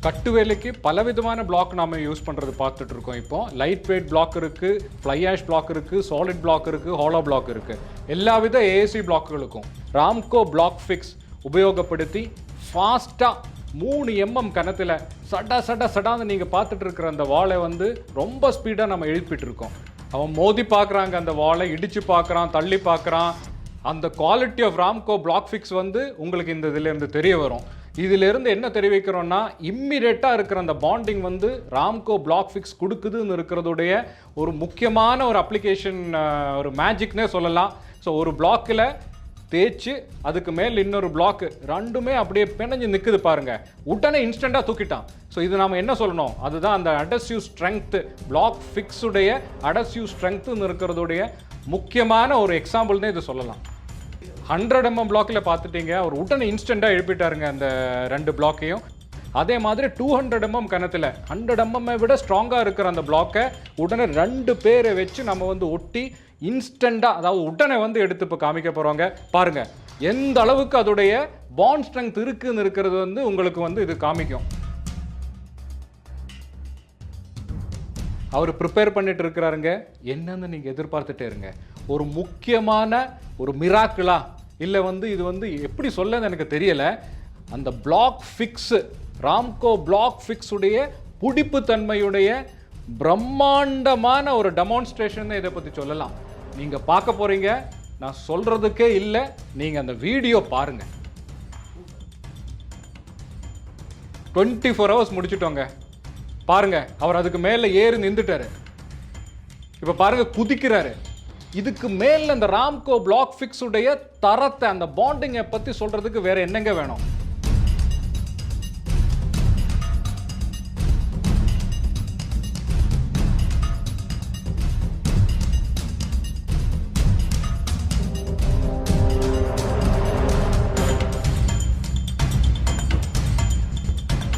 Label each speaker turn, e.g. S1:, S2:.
S1: கட்டு வேலைக்கு பலவிதமான பிளாக் நாம யூஸ் பண்ணுறது பார்த்துட்டு இருக்கோம். இப்போ லைட் வெயிட் பிளாக் இருக்குது, ஃப்ளை ஆஷ் பிளாக் இருக்குது, சாலிட் பிளாக் இருக்குது, ஹாலோ பிளாக் இருக்குது. எல்லா வித ஏஎஸ்சி பிளாக்குகளுக்கும் ராம்கோ பிளாக் ஃபிக்ஸ் உபயோகப்படுத்தி ஃபாஸ்ட்டாக 3 mm கணத்தில் சடான்னு நீங்கள் பார்த்துட்டு இருக்கிற அந்த வாளை வந்து ரொம்ப ஸ்பீடாக நம்ம எழுப்பிட்டு இருக்கோம். அவன் மோதி பார்க்குறாங்க, அந்த வாளை இடித்து பார்க்குறான், தள்ளி பார்க்குறான். அந்த quality of Ramco block fix வந்து உங்களுக்கு இந்த இதிலேருந்து தெரிய வரும். இதிலிருந்து என்ன தெரிவிக்கிறோம்னா, இம்மிடியேட்டாக இருக்கிற அந்த பாண்டிங் வந்து ராம்கோ பிளாக் ஃபிக்ஸ் கொடுக்குதுன்னு இருக்கிறதுடைய ஒரு முக்கியமான ஒரு அப்ளிகேஷன், ஒரு மேஜிக்னே சொல்லலாம். ஸோ ஒரு பிளாக்கில் தேய்ச்சி அதுக்கு மேல் இன்னொரு பிளாக்கு ரெண்டுமே அப்படியே பிணைஞ்சு நிற்குது பாருங்க, உடனே இன்ஸ்டண்ட்டாக தூக்கிட்டான். ஸோ இது நாம் என்ன சொல்லணும், அதுதான் அந்த அடசிவ் ஸ்ட்ரென்த்து, பிளாக் ஃபிக்ஸுடைய அடசிவ் ஸ்ட்ரென்த்துன்னு இருக்கிறதுடைய முக்கியமான ஒரு எக்ஸாம்பிள்னே இது சொல்லலாம். 100 mm பிளாக்கில் பார்த்துட்டீங்க, அவர் உடனே இன்ஸ்டண்ட்டாக எழுப்பிட்டாருங்க அந்த 2 பிளாக்கையும். அதே மாதிரி 200 mm கணத்தில் 100 mm விட ஸ்ட்ராங்காக இருக்கிற அந்த பிளாக்கை உடனே 2 பேரை வச்சு நம்ம வந்து ஒட்டி இன்ஸ்டண்ட்டாக, அதாவது உடனே வந்து எடுத்து இப்போ காமிக்க போகிறோங்க. பாருங்கள் எந்த அளவுக்கு அதோடைய பாண்ட் ஸ்ட்ரென்த் இருக்குன்னு இருக்கிறது வந்து உங்களுக்கு வந்து இது காமிக்கும். அவர் ப்ரிப்பேர் பண்ணிட்டு இருக்கிறாருங்க. என்னன்னு நீங்கள் எதிர்பார்த்துட்டே இருங்க. ஒரு முக்கியமான ஒரு மிராக்கிளா இல்லை வந்து இது வந்து எப்படி சொல்லன்னு எனக்கு தெரியல. அந்த block fix, Ramco block fix உடைய புடிப்பு தன்மையுடைய பிரம்மாண்டமான ஒரு டெமான்ஸ்ட்ரேஷன் இதை பற்றி சொல்லலாம். நீங்கள் பார்க்க போறீங்க, நான் சொல்றதுக்கே இல்லை, நீங்கள் அந்த வீடியோ பாருங்க. 24 hours முடிச்சிட்டோங்க. பாருங்க, அவர் அதுக்கு மேலே ஏறி நின்றுட்டாரு. இப்போ பாருங்க குதிக்கிறாரு. இதுக்கு மேல இந்த ராம்கோ பிளாக் ஃபிக்ஸ் உடைய தரத்தை, அந்த பாண்டிங்கை பற்றி சொல்றதுக்கு வேற என்னங்க வேணும்?